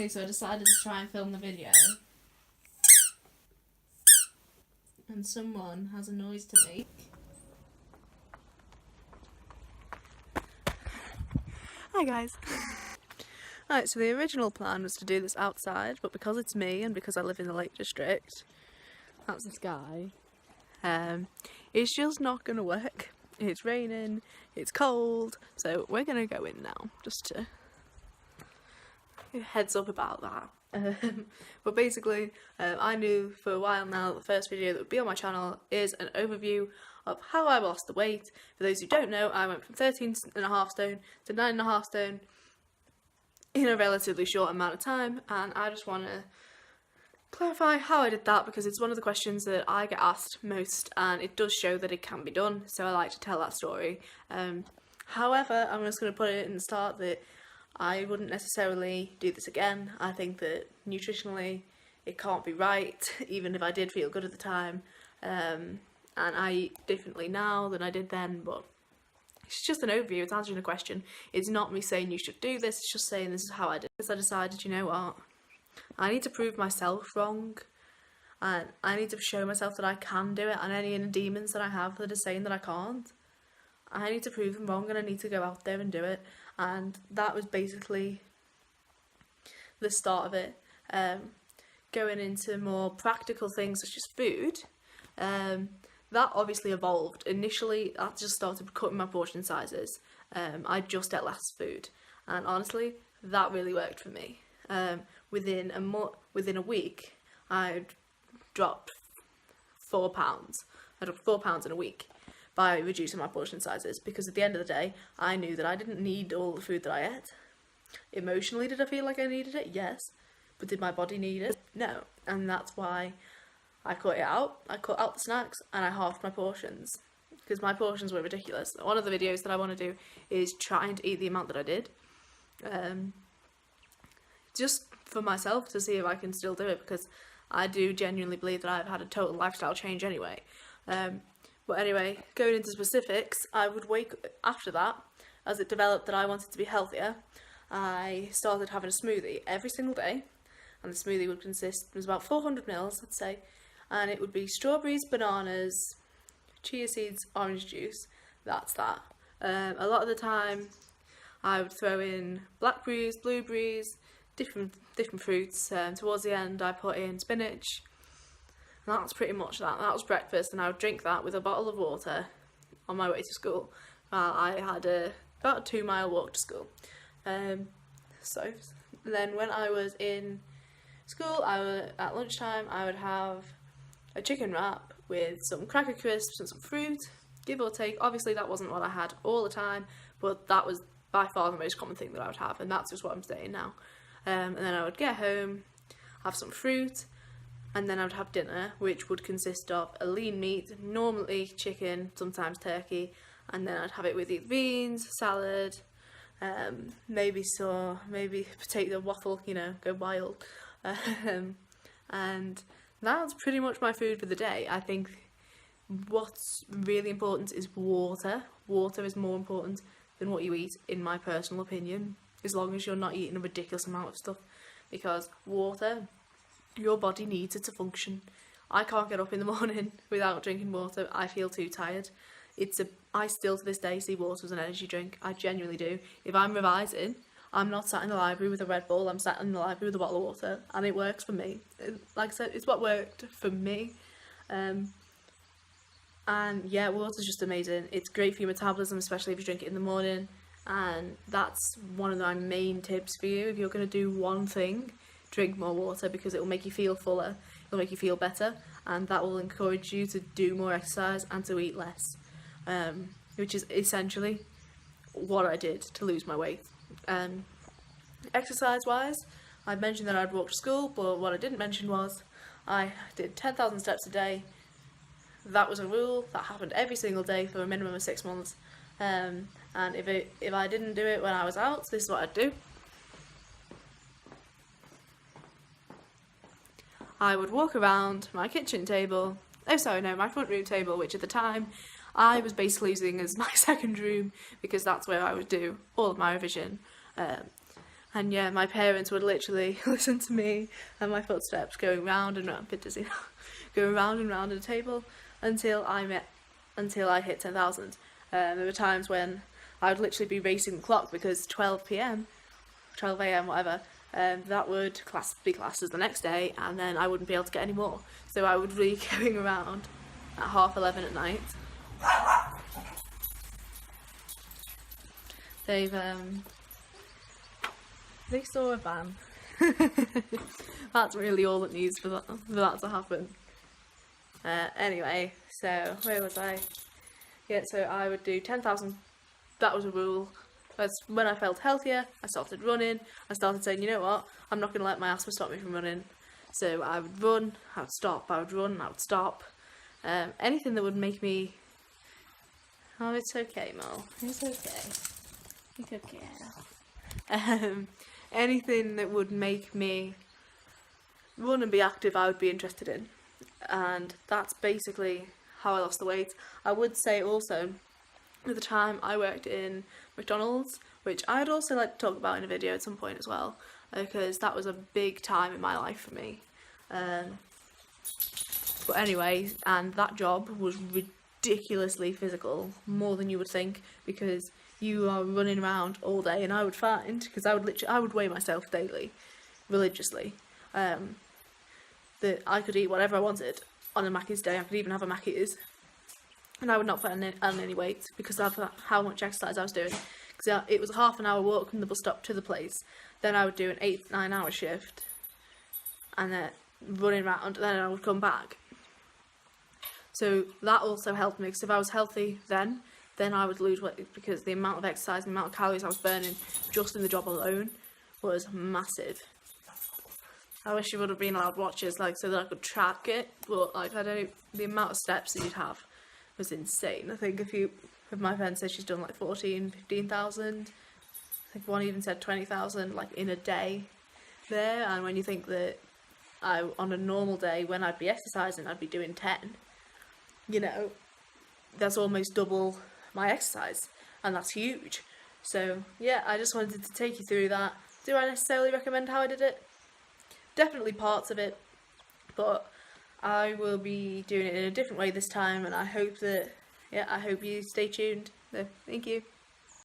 So I decided to try and film the video. And someone has a noise to make. Hi guys. Right, so the original plan was to do this outside, but because it's me and because I live in the Lake District, that's this guy, it's just not gonna work. It's raining, it's cold, so we're gonna go in now, just to heads up about that. But basically, I knew for a while now that the first video that would be on my channel is an overview of how I lost the weight. For those who don't know, I went from 13.5 stone to 9.5 stone in a relatively short amount of time, and I just want to clarify how I did that because it's one of the questions that I get asked most, and it does show that it can be done, so I like to tell that story. However, I'm just going to put it in the start that I wouldn't necessarily do this again. I think that nutritionally it can't be right, even if I did feel good at the time, and I eat differently now than I did then, but it's just an overview, it's answering a question. It's not me saying you should do this, it's just saying this is how I did it. So I decided, you know what, I need to prove myself wrong, and I need to show myself that I can do it, and any inner demons that I have that are saying that I can't, I need to prove them wrong, and I need to go out there and do it. And that was basically the start of it. Going into more practical things such as food, that obviously evolved. Initially, I just started cutting my portion sizes. I just ate less food, and honestly, that really worked for me. Within a week, I dropped 4 pounds. I dropped 4 pounds in a week by reducing my portion sizes, because at the end of the day, I knew that I didn't need all the food that I ate. Emotionally, did I feel like I needed it? Yes. But did my body need it? No. And that's why I cut it out. I cut out the snacks and I halved my portions, because my portions were ridiculous. One of the videos that I want to do is trying to eat the amount that I did. Just for myself, to see if I can still do it, because I do genuinely believe that I've had a total lifestyle change anyway. But anyway, going into specifics, I would wake after that, as it developed that I wanted to be healthier, I started having a smoothie every single day, and the smoothie would consist, it was about 400 mils, I'd say, and it would be strawberries, bananas, chia seeds, orange juice, that's that. A lot of the time, I would throw in blackberries, blueberries, different fruits. Towards the end, I put in spinach. And that's pretty much that. That was breakfast, and I would drink that with a bottle of water on my way to school. I had about a 2-mile walk to school. So then when I was in school, at lunchtime, I would have a chicken wrap with some Cracker Crisps and some fruit, give or take. Obviously that wasn't what I had all the time, but that was by far the most common thing that I would have, and that's just what I'm saying now. And then I would get home, have some fruit, and then I would have dinner, which would consist of a lean meat, normally chicken, sometimes turkey, and then I'd have it with either beans, salad, maybe potato waffle, you know, go wild. And that's pretty much my food for the day. I think what's really important is water. Water is more important than what you eat, in my personal opinion, as long as you're not eating a ridiculous amount of stuff, because water, your body needs it to function. I can't get up in the morning without drinking water. I feel too tired. I still to this day see water as an energy drink. I genuinely do. If I'm revising, I'm not sat in the library with a Red Bull, I'm sat in the library with a bottle of water, and it works for me. Like I said, it's what worked for me. And yeah, water's just amazing. It's great for your metabolism, especially if you drink it in the morning. And that's one of my main tips for you. If you're going to do one thing, drink more water, because it will make you feel fuller, it'll make you feel better, and that will encourage you to do more exercise and to eat less, which is essentially what I did to lose my weight. Exercise wise, I mentioned that I'd walk to school, but what I didn't mention was I did 10,000 steps a day. That was a rule that happened every single day for a minimum of 6 months, and if I didn't do it when I was out, this is what I'd do. I would walk around my kitchen table, my front room table, which at the time I was basically using as my second room, because that's where I would do all of my revision. And yeah, my parents would literally listen to me and my footsteps going round and round, a bit dizzy now, going round and round at a table until I hit 10,000. There were times when I would literally be racing the clock because 12 p.m, 12 a.m, whatever, that would be classed as the next day, and then I wouldn't be able to get any more. So I would be going around at 11:30 at night. They saw a van. That's really all that needs for that to happen. Anyway, so where was I? Yeah, so I would do 10,000. That was a rule. When I felt healthier, I started running. I started saying, you know what, I'm not going to let my asthma stop me from running. So I would run, I would stop, I would run, I would stop. Anything that would make me... Oh, it's okay, Mo. It's okay. It's okay. Anything that would make me run and be active, I would be interested in. And that's basically how I lost the weight. I would say also, at the time I worked in McDonald's, which I'd also like to talk about in a video at some point as well, because that was a big time in my life for me. But anyway, and that job was ridiculously physical, more than you would think, because you are running around all day, and I would find, because I would weigh myself daily, religiously, that I could eat whatever I wanted on a Mackey's day. I could even have a Mackey's, and I would not put on any weight because of how much exercise I was doing. Because it was a half an hour walk from the bus stop to the place. Then I would do an 8-9 hour shift, and then running around, and then I would come back. So that also helped me, because if I was healthy then I would lose weight, because the amount of exercise, the amount of calories I was burning just in the job alone was massive. I wish you would have been allowed watches, so that I could track it, but the amount of steps that you'd have was insane. I think a few of my friends said she's done 15,000. I think one even said 20,000 in a day there. And when you think that on a normal day when I'd be exercising, I'd be doing 10, that's almost double my exercise, and that's huge. So yeah, I just wanted to take you through that. Do I necessarily recommend how I did it? Definitely parts of it, but I will be doing it in a different way this time, and I hope you stay tuned. So, thank you.